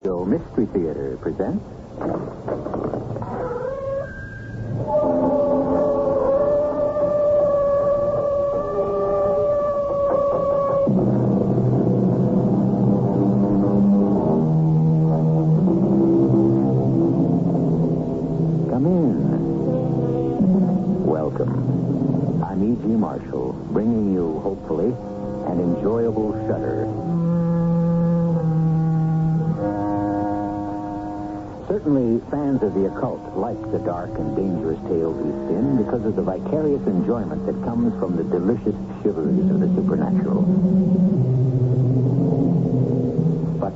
So Mystery Theater presents... Come in. Welcome. I'm E.G. Marshall, bringing you, hopefully, an enjoyable shudder. Certainly, fans of the occult like the dark and dangerous tales we spin because of the vicarious enjoyment that comes from the delicious shiveries of the supernatural. But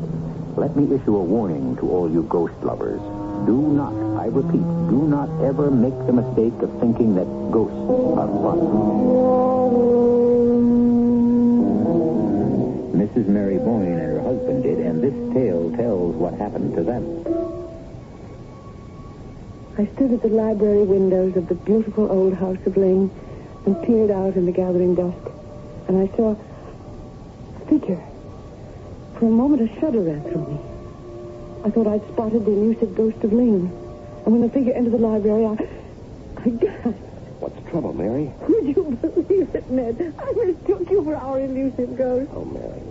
let me issue a warning to all you ghost lovers. Do not, I repeat, do not ever make the mistake of thinking that ghosts are fun. Mrs. Mary Boyne and her husband did, and this tale tells what happened to them. I stood at the library windows of the beautiful old house of Lane and peered out in the gathering dusk, and I saw a figure. For a moment, a shudder ran through me. I thought I'd spotted the elusive ghost of Lane. And when the figure entered the library, I gasped. What's the trouble, Mary? Would you believe it, Ned? I mistook you for our elusive ghost. Oh, Mary.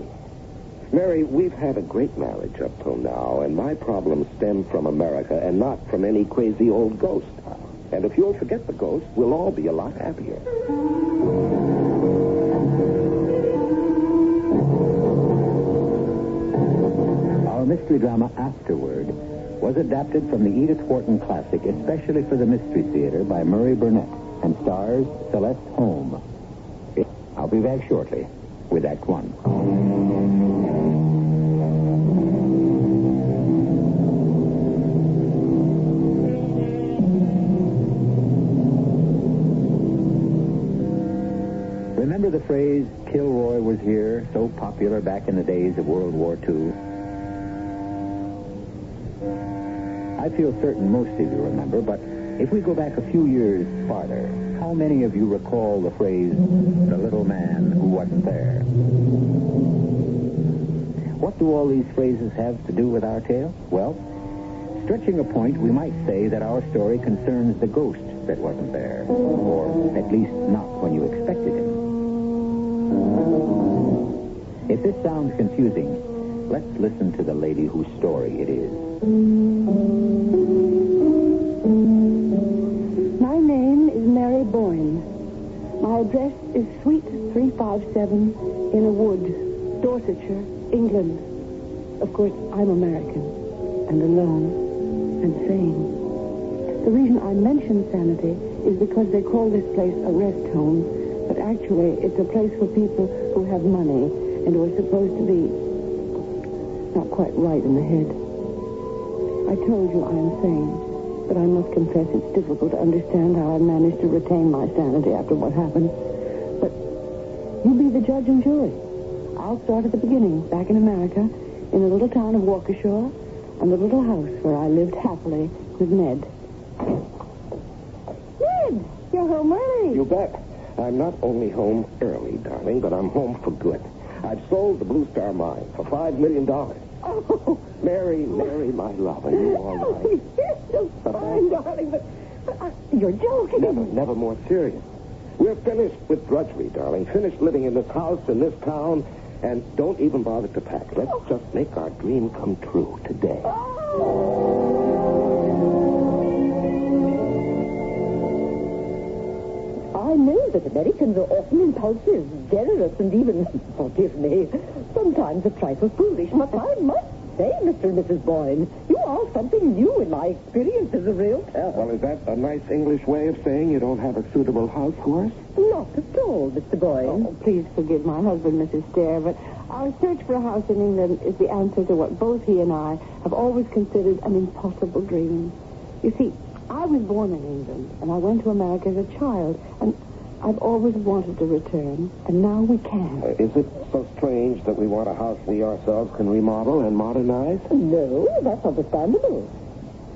Mary, we've had a great marriage up till now, and my problems stem from America and not from any crazy old ghost. And if you'll forget the ghost, we'll all be a lot happier. Our mystery drama, Afterward, was adapted from the Edith Wharton classic, especially for the Mystery Theater, by Murray Burnett, and stars Celeste, Holm. I'll be back shortly with Act One. Remember the phrase, Kilroy was here, so popular back in the days of World War II? I feel certain most of you remember, but if we go back a few years farther, how many of you recall the phrase, the little man who wasn't there? What do all these phrases have to do with our tale? Well, stretching a point, we might say that our story concerns the ghost that wasn't there, or at least not when you expected him. If this sounds confusing, let's listen to the lady whose story it is. My name is Mary Boyne. My address is Suite 357 in a wood, Dorsetshire, England. Of course, I'm American and alone and sane. The reason I mention sanity is because they call this place a rest home, but actually it's a place for people who have money and who are supposed to be not quite right in the head. I told you I am sane, but I must confess it's difficult to understand how I managed to retain my sanity after what happened. But you be the judge and jury. I'll start at the beginning, back in America, in the little town of Waukesha, and the little house where I lived happily with Ned. Ned, you're home early. You bet. I'm not only home early, darling, but I'm home for good. I've sold the Blue Star Mine for $5 million. Oh. Mary, my love, are you all right? Oh, yes, just fine, darling, but you're joking. Never more serious. We're finished with drudgery, darling. Finished living in this house, in this town, and don't even bother to pack. Let's just make our dream come true today. I know that Americans are often impulsive, generous, and even, forgive me, sometimes a trifle foolish. But I must say, Mr. and Mrs. Boyne, you are something new in my experience as a realtor. Well, is that a nice English way of saying you don't have a suitable house for us? Not at all, Mr. Boyne. Oh, please forgive my husband, Mrs. Stair, but our search for a house in England is the answer to what both he and I have always considered an impossible dream. You see, I was born in England, and I went to America as a child, and I've always wanted to return, and now we can. Is it so strange that we want a house we ourselves can remodel and modernize? No, that's understandable.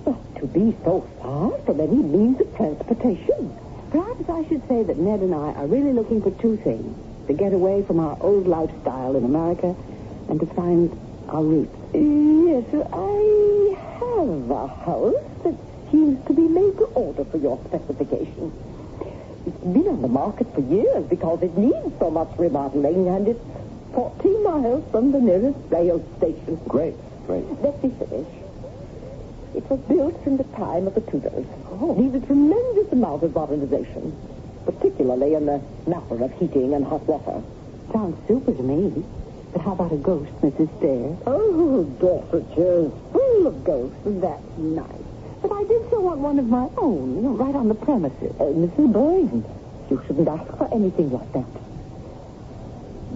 But to be so far from any means of transportation. Perhaps I should say that Ned and I are really looking for two things. To get away from our old lifestyle in America and to find our roots. Yes, I house that seems to be made to order for your specifications. It's been on the market for years because it needs so much remodeling, and it's 14 miles from the nearest rail station. Great. Let me finish. It was built in the time of the Tudors. Needs a tremendous amount of modernization, particularly in the matter of heating and hot water. Sounds super to me. But how about a ghost, Mrs. Stair? Oh, Dorsetshire, full of ghosts. That's nice. But I did so want one of my own, right on the premises. Mrs. Boyne, you shouldn't ask for anything like that.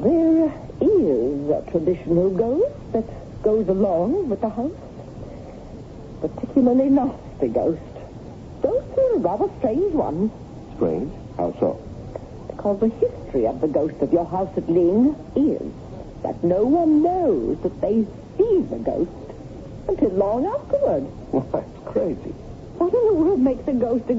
There is a traditional ghost that goes along with the house. Particularly nasty ghost. Ghosts are a rather strange one. Strange? How so? Because the history of the ghost of your house at Ling is that no one knows that they see the ghost until long afterward. Well, that's crazy. What in the world makes a ghost,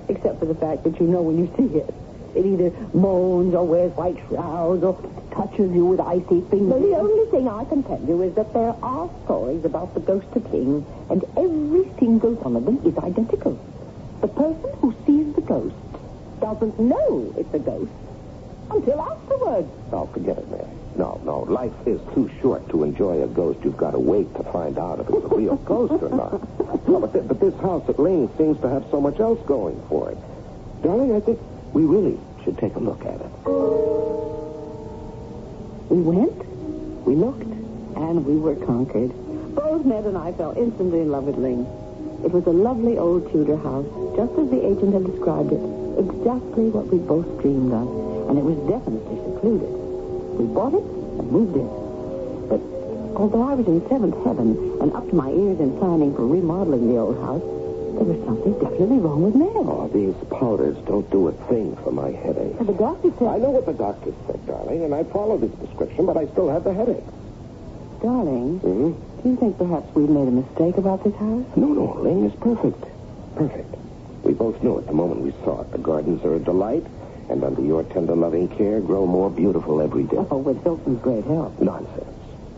except for the fact that you know when you see it? It either moans or wears white shrouds or touches you with icy fingers. Well, the only thing I can tell you is that there are stories about the ghost of Ling, and every single one of them is identical. The person who sees the ghost doesn't know it's a ghost until afterwards. Oh, forget it, Mary. No. Life is too short to enjoy a ghost. You've got to wait to find out if it's a real ghost or not. No, but this house at Ling seems to have so much else going for it. Darling, I think we really should take a look at it. We went, we looked, and we were conquered. Both Ned and I fell instantly in love with Ling. It was a lovely old Tudor house, just as the agent had described it. Exactly what we both dreamed of, and it was definitely secluded. We bought it and moved in. But although I was in seventh heaven and up to my ears in planning for remodeling the old house, there was something definitely wrong with Ned. Oh, these powders don't do a thing for my headache. The doctor said... I know what the doctor said, darling, and I followed his prescription, but I still have the headache. Darling, Hmm? do you think perhaps we made a mistake about this house? No, Ling is perfect. Perfect. We both knew it the moment we saw it. The gardens are a delight, and under your tender, loving care, grow more beautiful every day. Oh, with Hilton's great help. Nonsense.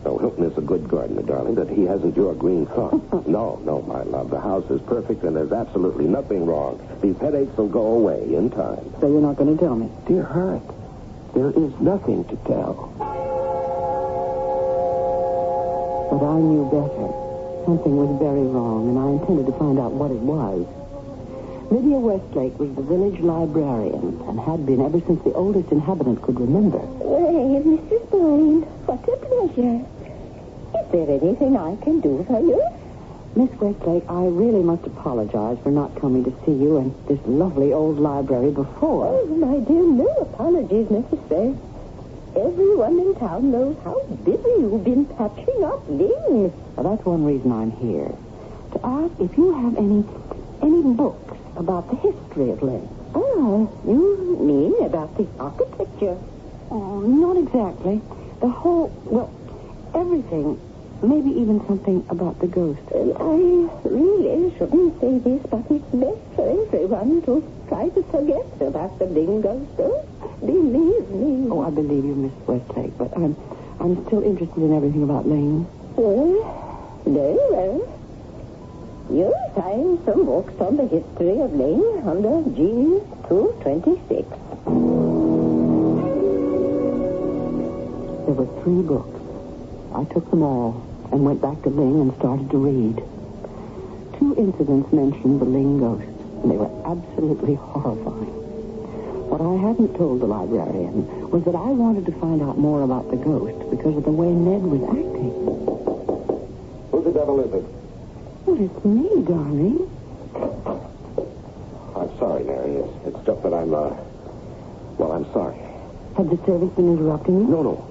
No, Hilton is a good gardener, darling, but he hasn't your green thumb. No, my love. The house is perfect, and there's absolutely nothing wrong. These headaches will go away in time. So you're not going to tell me? Dear heart, there is nothing to tell. But I knew better. Something was very wrong, and I intended to find out what it was. Lydia Westlake was the village librarian and had been ever since the oldest inhabitant could remember. Well, Mrs. Boyne, what a pleasure. Is there anything I can do for you? Miss Westlake, I really must apologize for not coming to see you in this lovely old library before. Oh, my dear, no apologies necessary. Everyone in town knows how busy you've been patching up Ling. Well, that's one reason I'm here. To ask if you have any books about the history of Ling. Oh, you mean about the architecture? Oh, not exactly. The whole, everything. Maybe even something about the ghost. Well, I really shouldn't say this, but it's best for everyone to try to forget about the Ling ghost. Oh, believe me. Oh, I believe you, Miss Westlake, but I'm still interested in everything about Ling. Well, very well. You'll find some books on the history of Ling under G226. There were 3 books. I took them all and went back to Ling and started to read. 2 incidents mentioned the Ling ghost, and they were absolutely horrifying. What I hadn't told the librarian was that I wanted to find out more about the ghost because of the way Ned was acting. Who the devil is it? Well, it's me, darling. I'm sorry, Mary. It's just that I'm sorry. Had the service been interrupting you? No.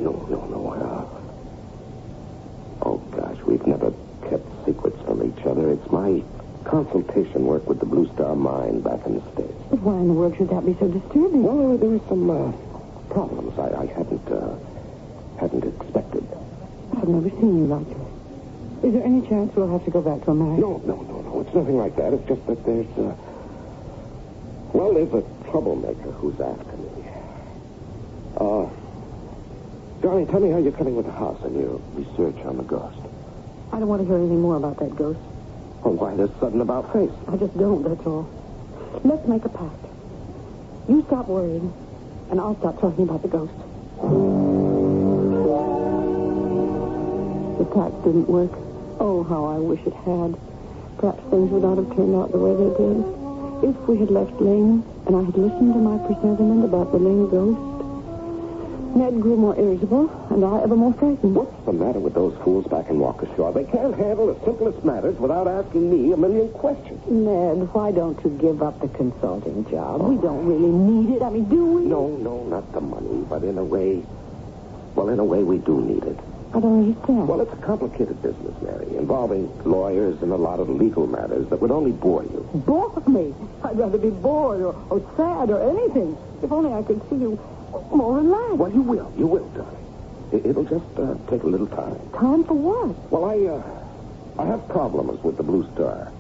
Oh, gosh, we've never kept secrets from each other. It's my consultation work with the Blue Star Mine back in the States. But why in the world should that be so disturbing? Well, there were some problems I hadn't expected. I've never seen you like this. Is there any chance we'll have to go back to America? No. It's nothing like that. It's just that there's a troublemaker who's after me. Darling, tell me how you're coming with the house and your research on the ghost. I don't want to hear anything more about that ghost. Well, why this sudden about face? I just don't, that's all. Let's make a pact. You stop worrying, and I'll stop talking about the ghost. The pact didn't work. Oh, how I wish it had. Perhaps things would not have turned out the way they did. If we had left Lane, and I had listened to my presentiment about the Lane ghost, Ned grew more irritable, and I ever more frightened. What's the matter with those fools back in Waukesha? They can't handle the simplest matters without asking me a million questions. Ned, why don't you give up the consulting job? We don't really need it. I mean, do we? No, not the money, but in a way we do need it. I don't understand. Well, it's a complicated business, Mary, involving lawyers and a lot of legal matters that would only bore you. Bore me? I'd rather be bored or sad or anything. If only I could see you more relaxed. Well, you will, darling. It'll just take a little time. Time for what? Well, I have problems with the Blue Star.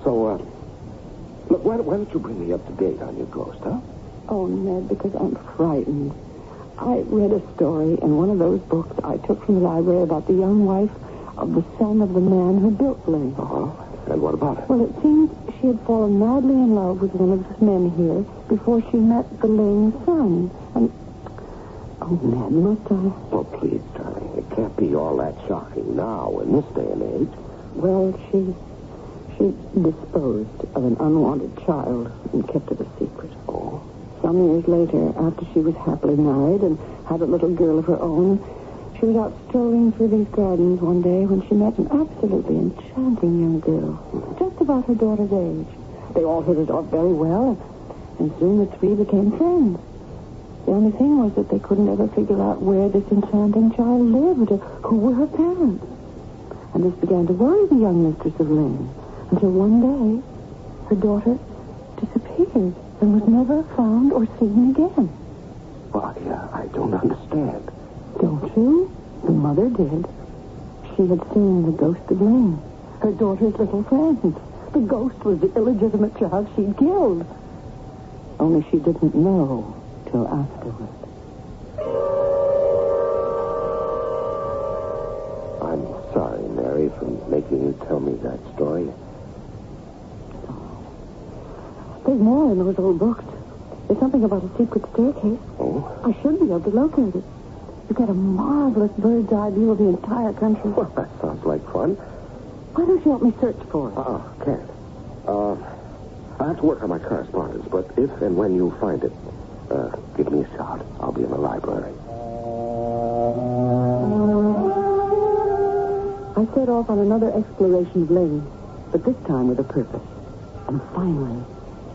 So, look, why don't you bring me up to date on your ghost, huh? Oh, Ned, because I'm frightened. I read a story in one of those books I took from the library about the young wife of the son of the man who built Lane. Uh-huh. And what about it? Well, it seems she had fallen madly in love with one of the men here before she met the Lane son. And, oh, Ned, must I? Oh, please, darling. It can't be all that shocking now in this day and age. Well, she disposed of an unwanted child and kept it a secret. Oh? Some years later, after she was happily married and had a little girl of her own, she was out strolling through these gardens one day when she met an absolutely enchanting young girl, just about her daughter's age. They all hit it off very well, and soon the three became friends. The only thing was that they couldn't ever figure out where this enchanting child lived or who were her parents. And this began to worry the young mistress of Lane, until one day her daughter disappeared and was never found or seen again. Well, I don't understand. Don't you? The mother did. She had seen the ghost of Lane, her daughter's little friend. The ghost was the illegitimate child she'd killed. Only she didn't know till afterward. I'm sorry, Mary, for making you tell me that story. There's more in those old books. There's something about a secret staircase. Oh? I should be able to locate it. You get a marvelous bird's eye view of the entire country. Well, that sounds like fun. Why don't you help me search for it? Can't. I have to work on my correspondence, but if and when you find it, give me a shout. I'll be in the library. I set off on another exploration of Lane, but this time with a purpose. And finally,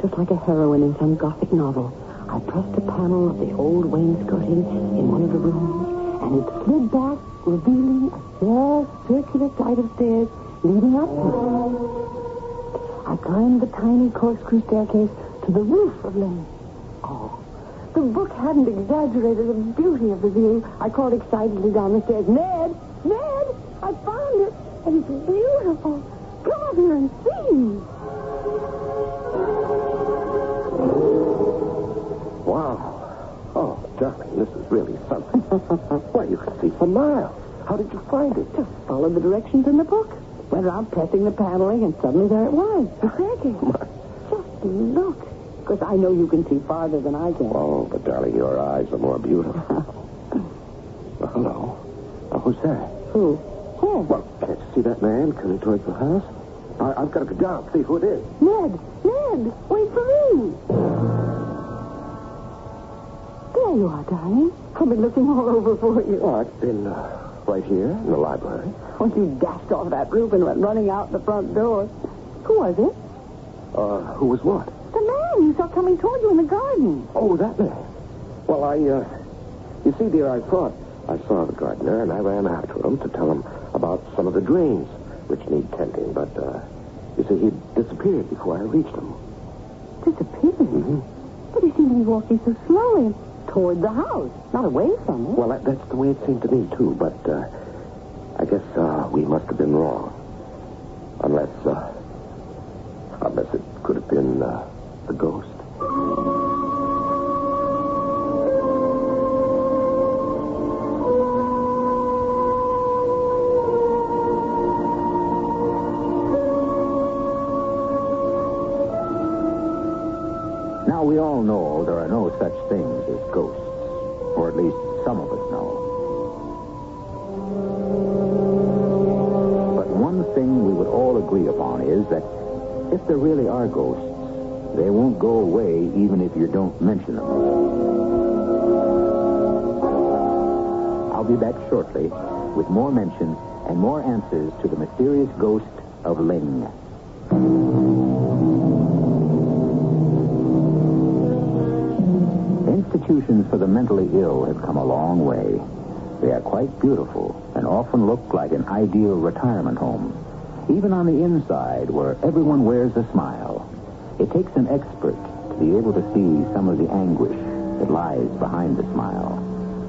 just like a heroine in some Gothic novel, I pressed a panel of the old wainscoting in one of the rooms, and it slid back, revealing a bare, circular flight of stairs leading up to it. I climbed the tiny corkscrew staircase to the roof of Lane. Oh, the book hadn't exaggerated the beauty of the view. I called excitedly down the stairs, Ned! Ned! I found it, and it's beautiful. Come up here and see. Wow. Oh, darling, this is really something. Why, you can see for miles. How did you find it? Just followed the directions in the book. Went around pressing the paneling, and suddenly there it was, the staircase. Just look. Of course, I know you can see farther than I can. Oh, but, darling, your eyes are more beautiful. Well, hello. Who's that? Who? Where? Well, can't you see that man coming towards the house? I've got to go down, see who it is. Ned! Ned! Wait for me! There you are, darling. I've been looking all over for you. Oh, I've been right here in the library. When you dashed off that roof and went running out the front door. Who was it? Who was what? The man you saw coming toward you in the garden. Oh, that man. Well, you see, dear, I saw the gardener, and I ran after him to tell him about some of the drains which need tending, but, you see, he disappeared before I reached him. Disappeared? Mm-hmm. But he seemed to be walking so slowly toward the house, not away from it. Well, that's the way it seemed to me, too, but, I guess, we must have been wrong. Unless it could have been, the ghost. we all know there are no such things as ghosts. Or at least some of us know. But one thing we would all agree upon is that if there really are ghosts, they won't go away even if you don't mention them. I'll be back shortly with more mention and more answers to the mysterious ghost of Ling. Institutions for the mentally ill have come a long way. They are quite beautiful and often look like an ideal retirement home, even on the inside where everyone wears a smile. It takes an expert to be able to see some of the anguish that lies behind the smile,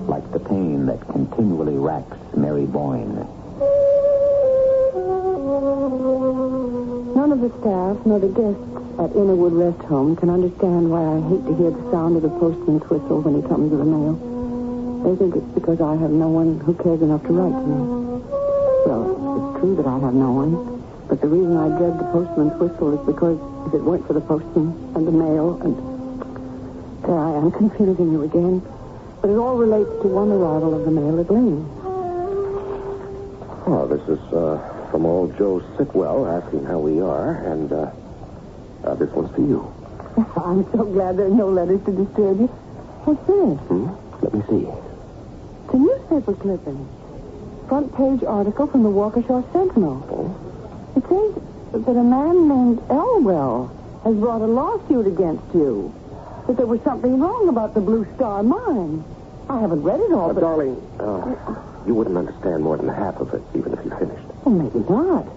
like the pain that continually racks Mary Boyne. None of the staff, nor the guests at Innerwood Rest Home can understand why I hate to hear the sound of the postman's whistle when he comes with the mail. They think it's because I have no one who cares enough to write to me. Well, it's true that I have no one, but the reason I dread the postman's whistle is because if it weren't for the postman and the mail and... There I am, confusing you again. But it all relates to one arrival of the mail at Ling. Oh, this is from old Joe Sitwell asking how we are, and this one's for you. I'm so glad there are no letters to disturb you. What's this? Let me see. It's a newspaper clipping. Front page article from the Waukesha Sentinel. Oh? It says that a man named Elwell has brought a lawsuit against you. That there was something wrong about the Blue Star mine. I haven't read it all, but... Darling, you wouldn't understand more than half of it, even if you finished. Well, maybe not.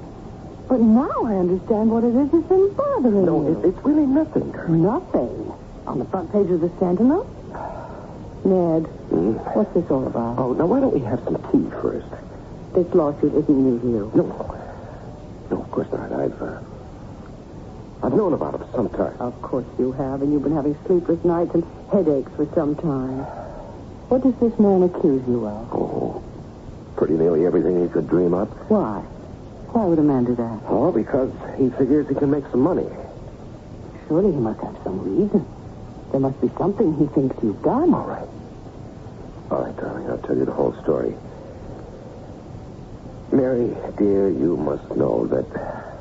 But now I understand what it is that's been bothering No, you. it's really nothing, darling. Nothing? On the front page of the Sentinel? Ned, what's this all about? Oh, now why don't we have some tea first? This lawsuit isn't new to you. No, of course not. I've known about it for some time. Of course you have, and you've been having sleepless nights and headaches for some time. What does this man accuse you of? Oh, pretty nearly everything he could dream up. Why? Why would a man do that? Oh, because he figures he can make some money. Surely he must have some reason. There must be something he thinks you've done. All right, darling, I'll tell you the whole story. Mary, dear, you must know that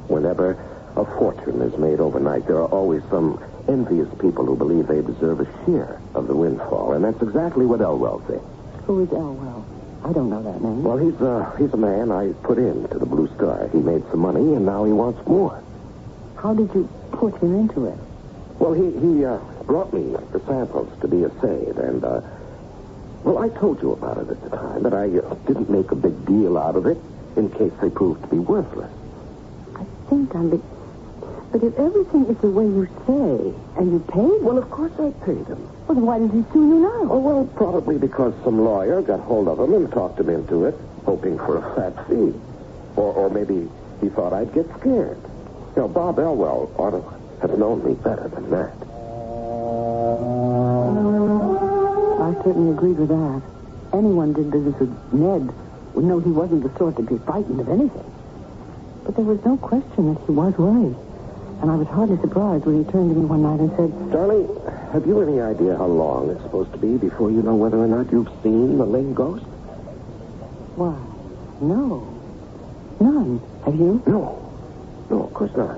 whenever a fortune is made overnight, there are always some envious people who believe they deserve a share of the windfall, and that's exactly what Elwell thinks. Who is Elwell? I don't know that name. Well, he's a man I put into the Blue Star. He made some money, and now he wants more. How did you put him into it? Well, he brought me the samples to be assayed, and, well, I told you about it at the time, but I didn't make a big deal out of it in case they proved to be worthless. I think But if everything is the way you say, and you paid... Well, of course I paid him. Well, then why did he sue you now? Oh, well, probably because some lawyer got hold of him and talked him into it, hoping for a fat fee. Or maybe he thought I'd get scared. You know, Bob Elwell ought to have known me better than that. I certainly agreed with that. Anyone did business with Ned would know he wasn't the sort to be frightened of anything. But there was no question that he was worried. And I was hardly surprised when he turned to me one night and said... Darling, have you any idea how long it's supposed to be before you know whether or not you've seen the Ling ghost? Why, no. None. Have you? No, of course not.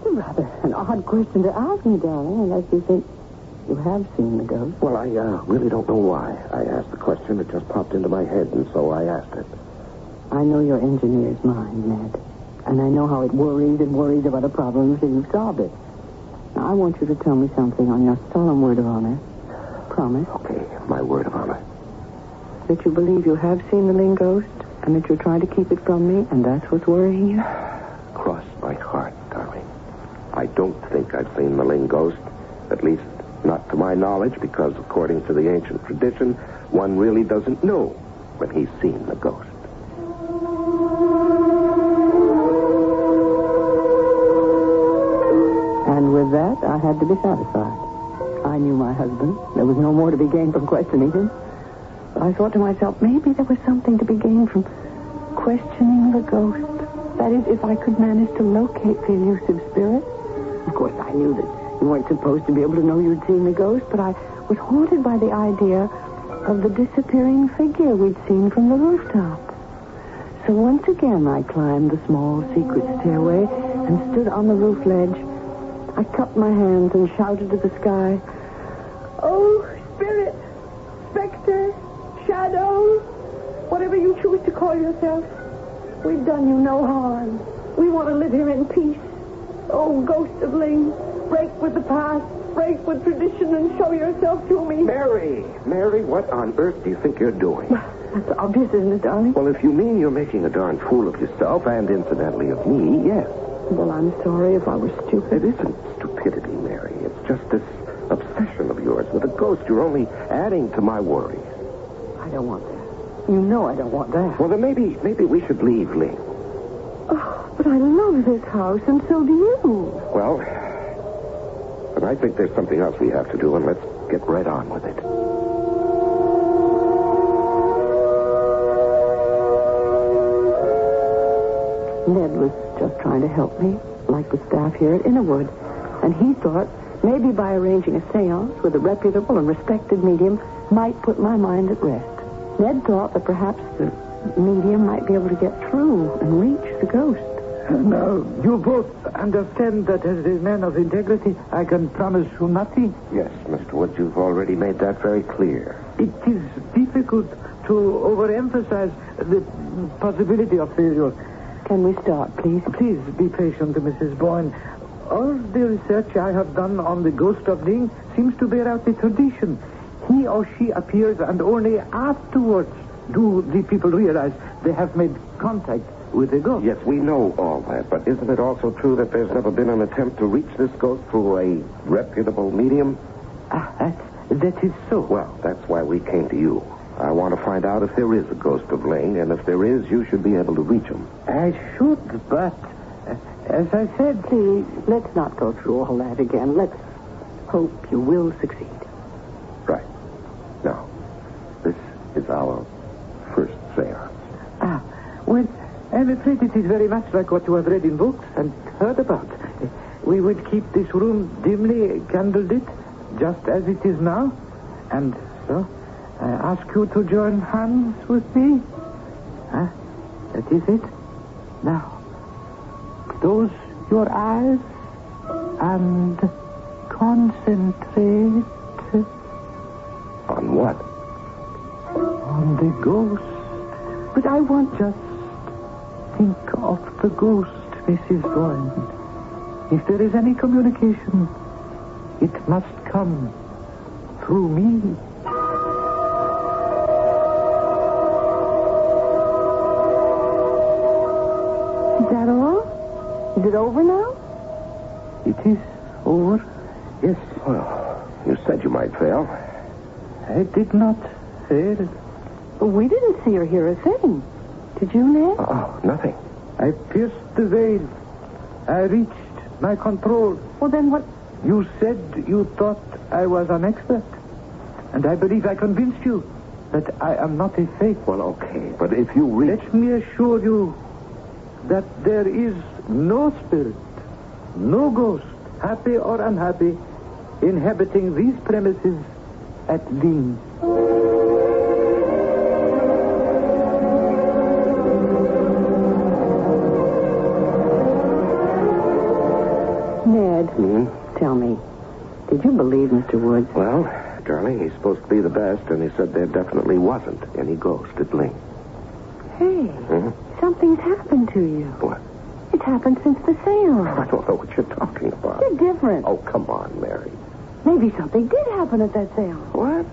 It's rather an odd question to ask me, darling, unless you think you have seen the ghost. Well, I really don't know why I asked the question. It just popped into my head, and so I asked it. I know your engineer's mind, Ned. And I know how it worries and worries about a problem until you've solved it. Now, I want you to tell me something on your solemn word of honor. Promise. Okay, my word of honor. That you believe you have seen the Ling ghost, and that you're trying to keep it from me, and that's what's worrying you? Cross my heart, darling. I don't think I've seen the Ling ghost. At least, not to my knowledge, because according to the ancient tradition, one really doesn't know when he's seen the ghost. And with that, I had to be satisfied. I knew my husband. There was no more to be gained from questioning him. But I thought to myself, maybe there was something to be gained from questioning the ghost. That is, if I could manage to locate the elusive spirit. Of course, I knew that You weren't supposed to be able to know you'd seen the ghost, but I was haunted by the idea of the disappearing figure we'd seen from the rooftop. So once again, I climbed the small secret stairway and stood on the roof ledge. I cupped my hands and shouted to the sky, "Oh, spirit, specter, shadow, whatever you choose to call yourself, we've done you no harm. We want to live here in peace. Oh, ghost of Ling, break with the past, break with tradition, and show yourself to me." Mary, what on earth do you think you're doing? That's obvious, isn't it, darling? Well, if you mean you're making a darn fool of yourself, and incidentally of me, yes. Well, I'm sorry if I was stupid. It isn't stupidity, Mary. It's just this obsession of yours with a ghost. You're only adding to my worries. I don't want that. You know I don't want that. Well, then maybe we should leave, Ling. Oh, but I love this house, and so do you. Well, but I think there's something else we have to do, and let's get right on with it. Ned was just trying to help me, like the staff here at Innerwood, and he thought maybe by arranging a seance with a reputable and respected medium might put my mind at rest. Ned thought that perhaps the medium might be able to get through and reach the ghost. Now, you both understand that as a man of integrity, I can promise you nothing. Yes, Mr. Wood, you've already made that very clear. It is difficult to overemphasize the possibility of failure. Can we start, please? Please be patient, Mrs. Boyne. All the research I have done on the ghost of Ling seems to bear out the tradition. He or she appears, and only afterwards do the people realize they have made contact with the ghost. Yes, we know all that, but isn't it also true that there's never been an attempt to reach this ghost through a reputable medium? That is so. Well, that's why we came to you. I want to find out if there is a ghost of Ling, and if there is, you should be able to reach him. I should, but as I said... Please, let's not go through all that again. Let's hope you will succeed. Right. Now, this is our first seance. Well, I'm afraid it is very much like what you have read in books and heard about. We would keep this room dimly candlelit, just as it is now. And so, I ask you to join hands with me. That is it. Now, close your eyes and concentrate. On what? On the ghost. But I want just think of the ghost, Mrs. Boyne. If there is any communication, it must come through me. Is that all? Is it over now? It is over. Yes. Well, you said you might fail. I did not fail. We didn't see or hear a thing. Did you, Ned? Oh, nothing. I pierced the veil. I reached my control. Well, then what? You said you thought I was an expert. And I believe I convinced you that I am not a fake. Well, okay, but if you reach... Let me assure you that there is no spirit, no ghost, happy or unhappy, inhabiting these premises at Ling. Ned, tell me, did you believe Mr. Woods? Well, darling, he's supposed to be the best, and he said there definitely wasn't any ghost at Ling. Hey, something's happened to you. What? It's happened since the seance. I don't know what you're talking about. You're different. Oh, come on, Mary. Maybe something did happen at that seance. What?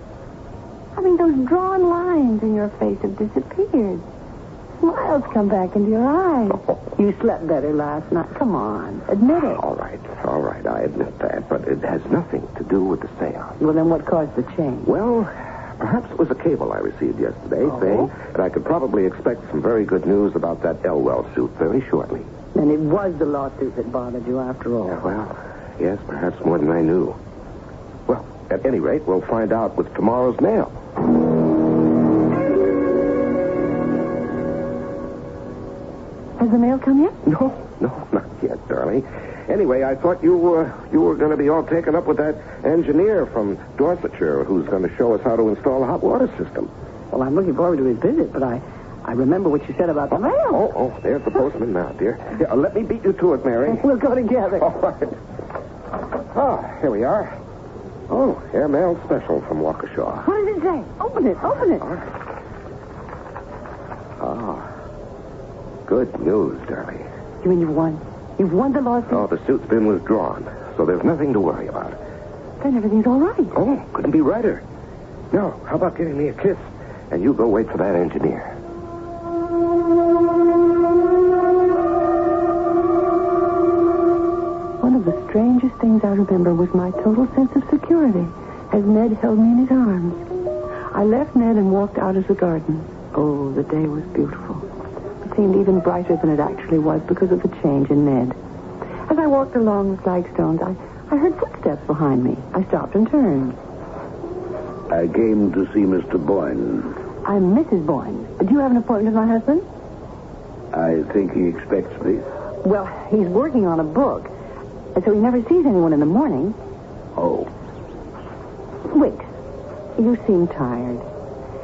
I mean, those drawn lines in your face have disappeared. Smiles come back into your eyes. You slept better last night. Come on, admit it. All right, I admit that, but it has nothing to do with the seance. Well, then what caused the change? Well, perhaps it was a cable I received yesterday saying that I could probably expect some very good news about that Elwell suit very shortly. Then it was the lawsuit that bothered you after all. Well, yes, perhaps more than I knew. Well, at any rate, we'll find out with tomorrow's mail. Has the mail come yet? No, not yet, darling. Anyway, I thought you were going to be all taken up with that engineer from Dorsetshire who's going to show us how to install a hot water system. Well, I'm looking forward to his visit, but I remember what you said about the mail. Oh, there's the postman now, dear. Here, let me beat you to it, Mary. We'll go together. All right. Ah, here we are. Oh, airmail special from Waukesha. What does it say? Open it. All right. Ah, good news, Darby. You mean you've won? You've won the lawsuit? Oh, the suit's been withdrawn, so there's nothing to worry about. Then everything's all right. Oh, couldn't be righter. Now, how about giving me a kiss? And you go wait for that engineer. One of the strangest things I remember was my total sense of security as Ned held me in his arms. I left Ned and walked out of the garden. Oh, the day was beautiful. It seemed even brighter than it actually was because of the change in Ned. As I walked along the flagstones, I heard footsteps behind me. I stopped and turned. I came to see Mr. Boyne. I'm Mrs. Boyne. Do you have an appointment with my husband? I think he expects me. Well, he's working on a book, and so he never sees anyone in the morning. Oh. Wait. You seem tired.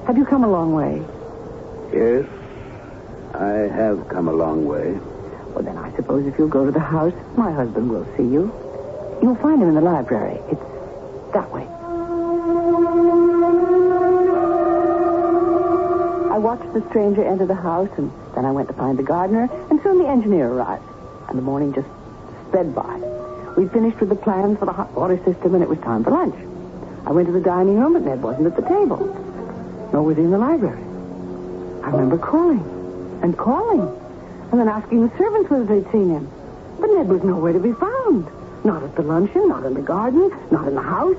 Have you come a long way? Yes, I have come a long way. Well, then I suppose if you'll go to the house, my husband will see you. You'll find him in the library. It's that way. I watched the stranger enter the house, and then I went to find the gardener, and soon the engineer arrived. And the morning just sped by. We'd finished with the plans for the hot water system, and it was time for lunch. I went to the dining room, but Ned wasn't at the table. Nor was he in the library. I remember calling, and then asking the servants whether they'd seen him. But Ned was nowhere to be found. Not at the luncheon, not in the garden, not in the house.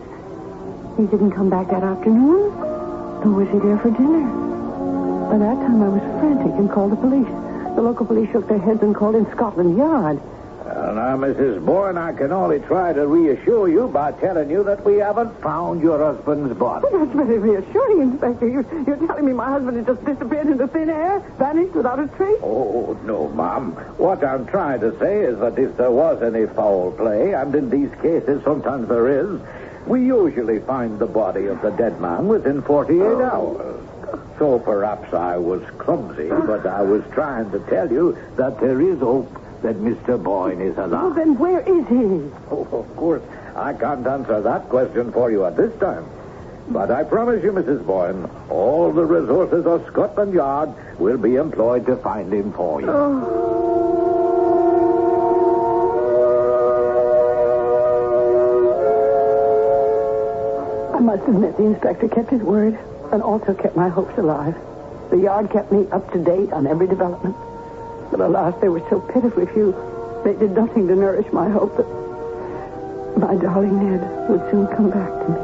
He didn't come back that afternoon, nor was he there for dinner. By that time, I was frantic and called the police. The local police shook their heads and called in Scotland Yard. Now, Mrs. Bourne, I can only try to reassure you by telling you that we haven't found your husband's body. Well, that's very reassuring, Inspector. You're telling me my husband has just disappeared into thin air, vanished without a trace? Oh, no, ma'am. What I'm trying to say is that if there was any foul play, and in these cases sometimes there is, we usually find the body of the dead man within 48 hours. So perhaps I was clumsy, but I was trying to tell you that there is hope that Mr. Boyne is alive. Well, then where is he? Oh, of course, I can't answer that question for you at this time. But I promise you, Mrs. Boyne, all the resources of Scotland Yard will be employed to find him for you. I must admit the inspector kept his word and also kept my hopes alive. The yard kept me up to date on every development. But alas, they were so pitifully few. They did nothing to nourish my hope that my darling Ned would soon come back to me.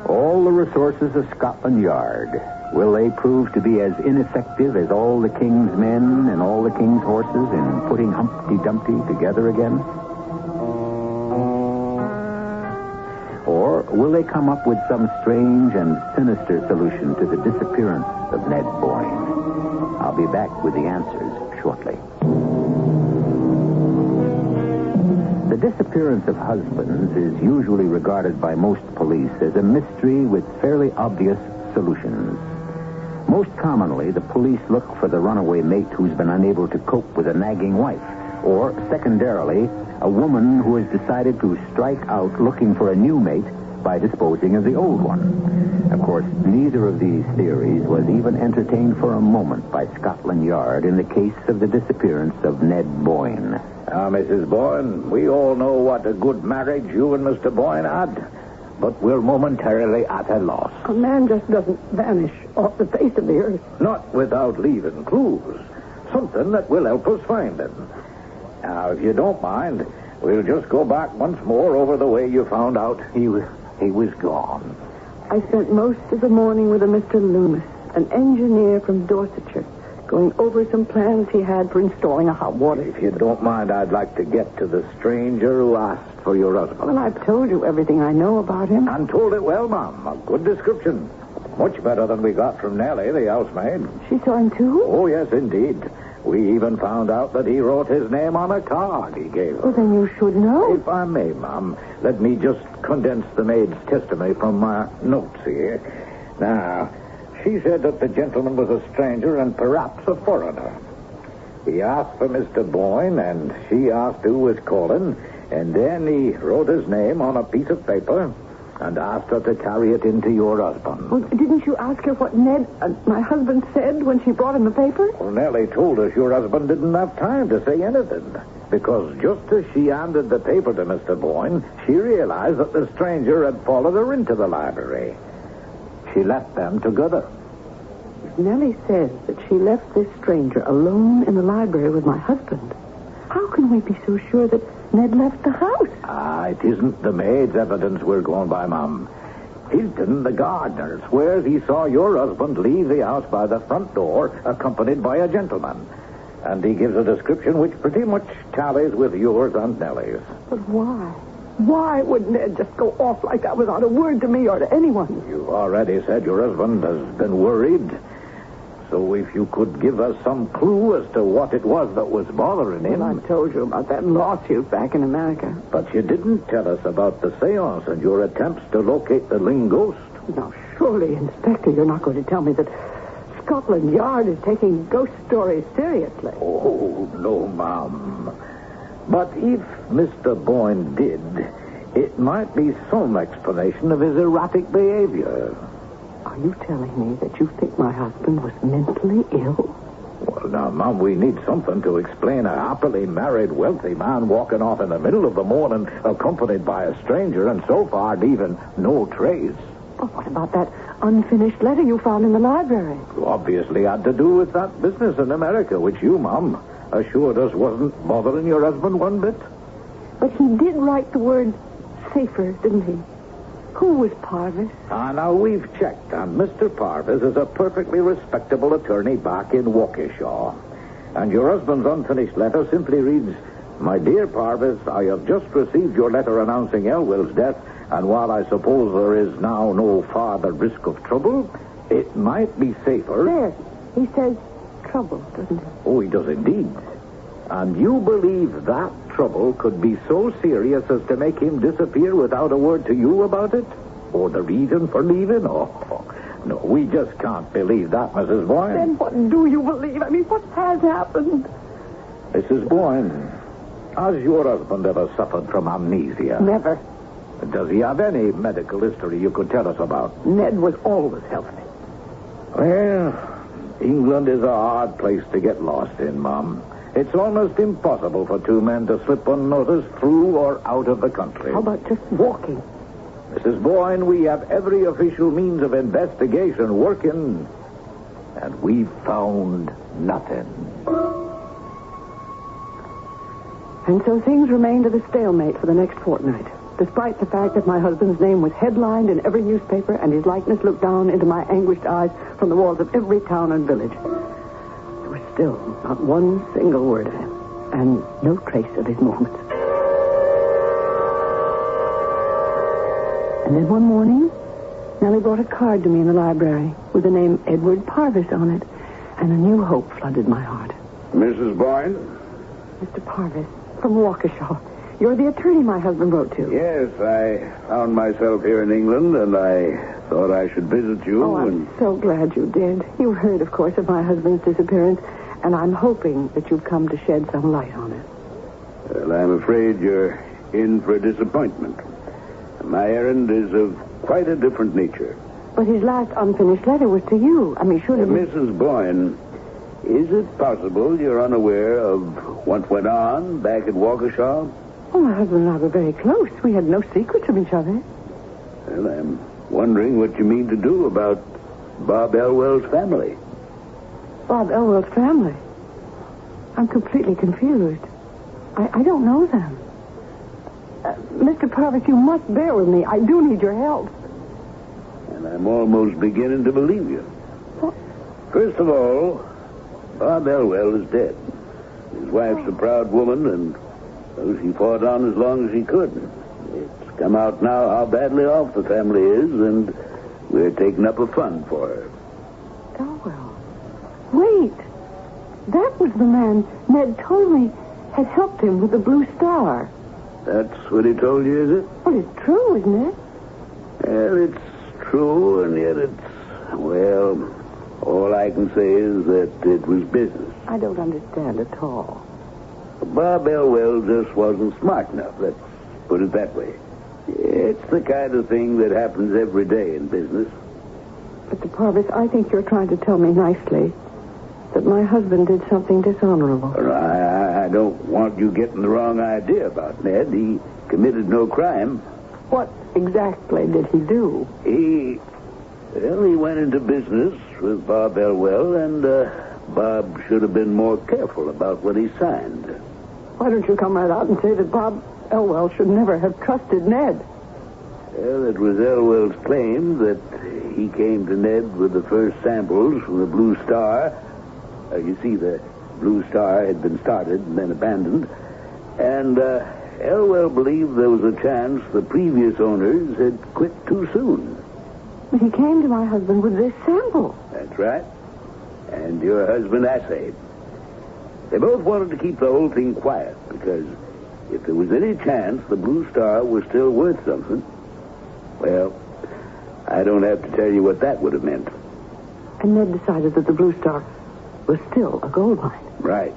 All the resources of Scotland Yard, will they prove to be as ineffective as all the king's men and all the king's horses in putting Humpty Dumpty together again? Or will they come up with some strange and sinister solution to the disappearance of Ned Boyne? I'll be back with the answers shortly. The disappearance of husbands is usually regarded by most police as a mystery with fairly obvious solutions. Most commonly, the police look for the runaway mate who's been unable to cope with a nagging wife, or, secondarily, a woman who has decided to strike out looking for a new mate by disposing of the old one. Of course, neither of these theories was even entertained for a moment by Scotland Yard in the case of the disappearance of Ned Boyne. Now, Mrs. Boyne, we all know what a good marriage you and Mr. Boyne had, but we're momentarily at a loss. A man just doesn't vanish off the face of the earth. Not without leaving clues. Something that will help us find him. Now, if you don't mind, we'll just go back once more over the way you found out he was gone. I spent most of the morning with a Mr. Loomis, an engineer from Dorsetshire, going over some plans he had for installing a hot water. If you don't mind, I'd like to get to the stranger who asked for your husband. Well, I've told you everything I know about him. And told it well, ma'am. A good description. Much better than we got from Nellie, the housemaid. She saw him too? Oh, yes, indeed. We even found out that he wrote his name on a card he gave her. Well, then you should know. If I may, Mum, let me just condense the maid's testimony from my notes here. Now, she said that the gentleman was a stranger and perhaps a foreigner. He asked for Mr. Boyne, and she asked who was calling, and then he wrote his name on a piece of paper and asked her to carry it into your husband. Well, didn't you ask her what Ned, my husband, said when she brought him the paper? Well, Nellie told us your husband didn't have time to say anything, because just as she handed the paper to Mr. Boyne, she realized that the stranger had followed her into the library. She left them together. Nellie says that she left this stranger alone in the library with my husband. How can we be so sure that Ned left the house? It isn't the maid's evidence we're going by, Mum. Hilton, the gardener, swears he saw your husband leave the house by the front door, accompanied by a gentleman. And he gives a description which pretty much tallies with yours and Nellie's. But why? Why would Ned just go off like that without a word to me or to anyone? You've already said your husband has been worried. So if you could give us some clue as to what it was that was bothering him. Well, I told you about that lawsuit back in America. But you didn't tell us about the seance and your attempts to locate the Ling ghost. Now, surely, Inspector, you're not going to tell me that Scotland Yard is taking ghost stories seriously. Oh, no, Ma'am. But if Mr. Boyne did, it might be some explanation of his erratic behavior. Are you telling me that you think my husband was mentally ill? Well, now, Mum, we need something to explain a happily married, wealthy man walking off in the middle of the morning accompanied by a stranger and so far leaving no trace. Well, what about that unfinished letter you found in the library? Obviously had to do with that business in America, which you, Mum, assured us wasn't bothering your husband one bit. But he did write the word safer, didn't he? Who was Parvis? Now we've checked, and Mr. Parvis is a perfectly respectable attorney back in Waukesha. And your husband's unfinished letter simply reads, "My dear Parvis, I have just received your letter announcing Elwell's death, and while I suppose there is now no farther risk of trouble, it might be safer..." There. He says trouble, doesn't he? Oh, he does indeed. And you believe that trouble could be so serious as to make him disappear without a word to you about it? Or the reason for leaving? Oh, no, we just can't believe that, Mrs. Boyne. Then what do you believe? I mean, what has happened? Mrs. Boyne, has your husband ever suffered from amnesia? Never. Does he have any medical history you could tell us about? Ned was always healthy. Well, England is a hard place to get lost in, Mum. It's almost impossible for two men to slip unnoticed through or out of the country. How about just walking? Mrs. Boyne, we have every official means of investigation working, and we've found nothing. And so things remained at a stalemate for the next fortnight, despite the fact that my husband's name was headlined in every newspaper and his likeness looked down into my anguished eyes from the walls of every town and village. There was still not one single word of him, and no trace of his movements. And then one morning, Nellie brought a card to me in the library with the name Edward Parvis on it, and a new hope flooded my heart. Mrs. Boyne? Mr. Parvis, from Waukesha. You're the attorney my husband wrote to. Yes, I found myself here in England, and I thought I should visit you. Oh, I'm so glad you did. You heard, of course, of my husband's disappearance, and I'm hoping that you've come to shed some light on it. Well, I'm afraid you're in for a disappointment. My errand is of quite a different nature. But his last unfinished letter was to you. I mean, surely... Mrs. Boyne, is it possible you're unaware of what went on back at Waukesha? Oh, my husband and I were very close. We had no secrets from each other. Well, I'm wondering what you mean to do about Bob Elwell's family. Bob Elwell's family? I'm completely confused. I don't know them. Mr. Parvis, you must bear with me. I do need your help. And I'm almost beginning to believe you. What? First of all, Bob Elwell is dead. His wife's a proud woman, and she fought on as long as she could. It's come out now how badly off the family is, and we're taking up a fund for her. Elwell. Wait. That was the man Ned told me had helped him with the Blue Star. That's what he told you, is it? Well, it's true, isn't it? Well, it's true, and yet well, all I can say is that it was business. I don't understand at all. Bob Elwell just wasn't smart enough, let's put it that way. It's the kind of thing that happens every day in business. Mr. Parvis, I think you're trying to tell me nicely that my husband did something dishonorable. I don't want you getting the wrong idea about Ned. He committed no crime. What exactly did he do? He went into business with Bob Elwell, and Bob should have been more careful about what he signed. Why don't you come right out and say that Bob Elwell should never have trusted Ned? Well, it was Elwell's claim that he came to Ned with the first samples from the Blue Star. You see, the Blue Star had been started and then abandoned. And Elwell believed there was a chance the previous owners had quit too soon. But he came to my husband with this sample. That's right. And your husband assayed. They both wanted to keep the whole thing quiet because if there was any chance the Blue Star was still worth something, well, I don't have to tell you what that would have meant. And Ned decided that the Blue Star was still a gold mine. Right.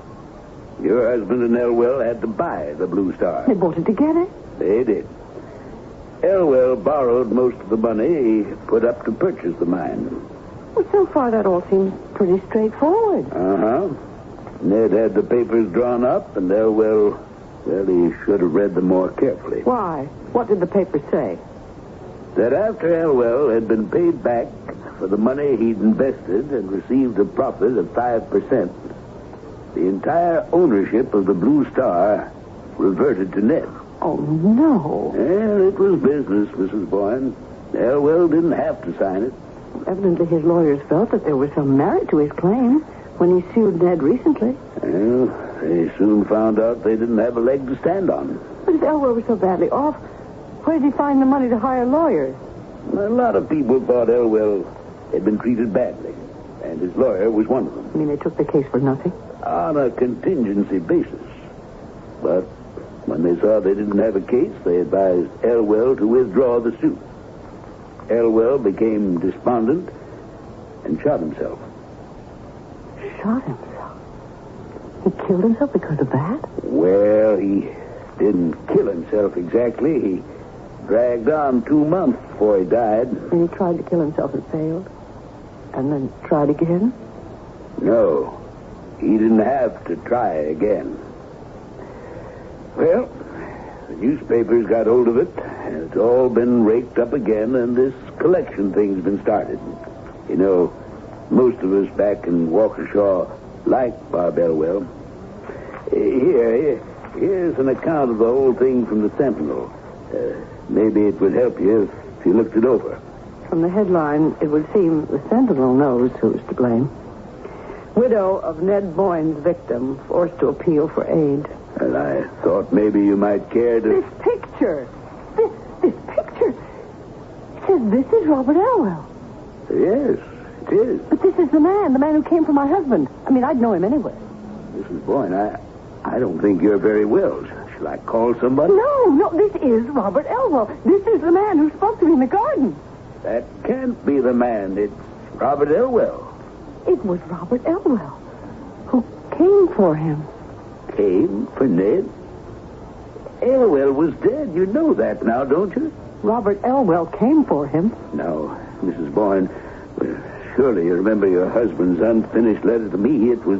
Your husband and Elwell had to buy the Blue Star. They bought it together? They did. Elwell borrowed most of the money he put up to purchase the mine. Well, so far that all seems pretty straightforward. Uh-huh. Ned had the papers drawn up, and Elwell, well, he should have read them more carefully. Why? What did the papers say? That after Elwell had been paid back for the money he'd invested and received a profit of 5%, the entire ownership of the Blue Star reverted to Ned. Oh, no. Well, it was business, Mrs. Boyne. Elwell didn't have to sign it. Evidently his lawyers felt that there was some merit to his claim when he sued Ned recently. Well, they soon found out they didn't have a leg to stand on. But if Elwell was so badly off, where did he find the money to hire lawyers? A lot of people thought Elwell had been treated badly, and his lawyer was one of them. You mean they took the case for nothing? On a contingency basis. But when they saw they didn't have a case, they advised Elwell to withdraw the suit. Elwell became despondent and shot himself. Shot himself? He killed himself because of that? Well, he didn't kill himself exactly. He dragged on 2 months before he died. And he tried to kill himself and failed? And then tried again? No. He didn't have to try again. Well, the newspapers got hold of it, and it's all been raked up again, and this collection thing's been started. You know, most of us back in Waukesha like Bob Elwell. Here's an account of the whole thing from the Sentinel. Maybe it would help you if you looked it over. From the headline, it would seem the Sentinel knows who's to blame. Widow of Ned Boyne's victim forced to appeal for aid. And I thought maybe you might care to... This picture! This picture! It says this is Robert Elwell. Yes, it is. But this is the man who came for my husband. I mean, I'd know him anyway. Mrs. Boyne, I don't think you're very well. Shall I call somebody? No, this is Robert Elwell. This is the man who spoke to me in the garden. That can't be the man. It's Robert Elwell. It was Robert Elwell who came for him. Came for Ned? Elwell was dead. You know that now, don't you? Robert Elwell came for him. No, Mrs. Boyne. Well, surely you remember your husband's unfinished letter to me. It was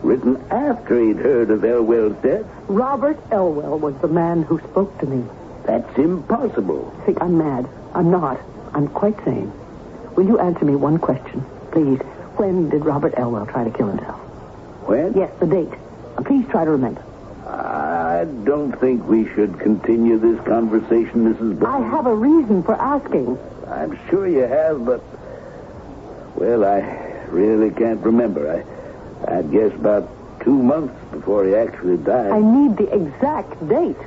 written after he'd heard of Elwell's death. Robert Elwell was the man who spoke to me. That's impossible. Think I'm mad. I'm not. I'm quite sane. Will you answer me one question, please? When did Robert Elwell try to kill himself? When? Yes, the date. And please try to remember. I don't think we should continue this conversation, Mrs. Boyne. I have a reason for asking. I'm sure you have, but... Well, I really can't remember. I'd guess about 2 months before he actually died. I need the exact date.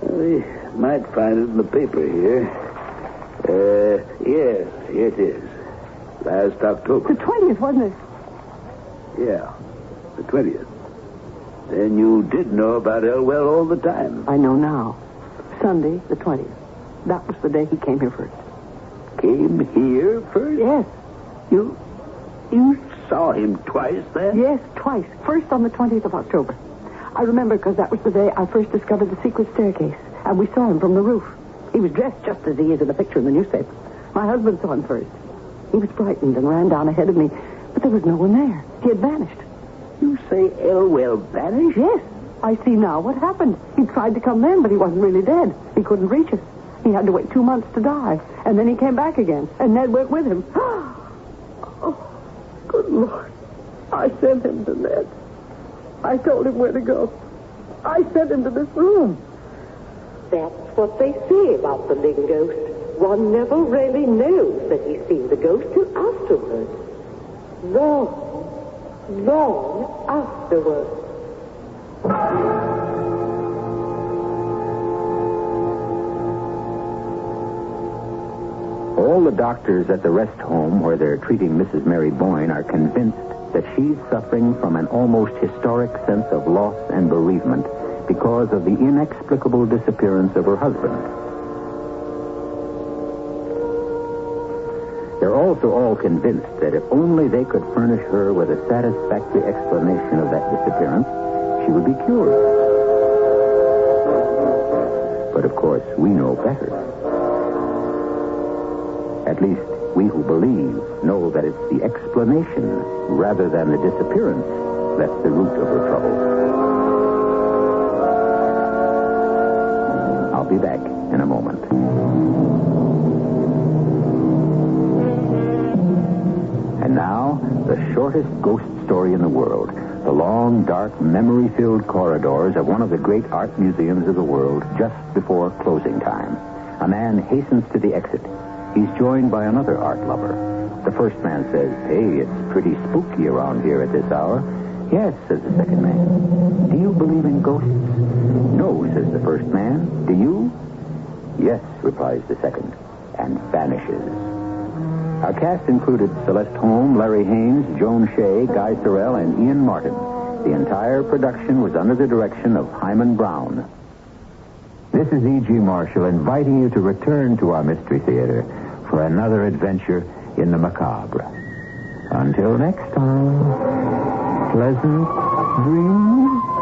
We might find it in the paper here. Yes, it is. Last October. The 20th, wasn't it? Yeah, the 20th. Then you did know about Elwell all the time. I know now. Sunday, the 20th. That was the day he came here first. Came here first? Yes. You saw him twice then? Yes, twice. First on the 20th of October. I remember because that was the day I first discovered the secret staircase. And we saw him from the roof. He was dressed just as he is in the picture in the newspaper. My husband saw him first. He was frightened and ran down ahead of me. But there was no one there. He had vanished. You say Elwell vanished? Yes. I see now what happened. He tried to come then, but he wasn't really dead. He couldn't reach us. He had to wait 2 months to die. And then he came back again. And Ned went with him. Oh, good Lord. I sent him to Ned. I told him where to go. I sent him to this room. That's what they say about the living ghost. One never really knows that he's seen the ghost till afterwards. Long afterwards. All the doctors at the rest home where they're treating Mrs. Mary Boyne are convinced that she's suffering from an almost historic sense of loss and bereavement because of the inexplicable disappearance of her husband. They're also all convinced that if only they could furnish her with a satisfactory explanation of that disappearance, she would be cured. But of course, we know better. At least, we who believe know that it's the explanation rather than the disappearance that's the root of her trouble. I'll be back in a moment. And now, the shortest ghost story in the world. The long, dark, memory-filled corridors of one of the great art museums of the world just before closing time. A man hastens to the exit. He's joined by another art lover. The first man says, "Hey, it's pretty spooky around here at this hour." "Yes," says the second man. "Do you believe in ghosts?" "No," says the first man. "Do you?" "Yes," replies the second, and vanishes. Our cast included Celeste, Holm, Larry Haines, Joan, Shay, Guy Sorel, and Ian Martin. The entire production was under the direction of Hyman Brown. This is E.G. Marshall inviting you to return to our Mystery Theater for another adventure in the macabre. Until next time, pleasant dreams.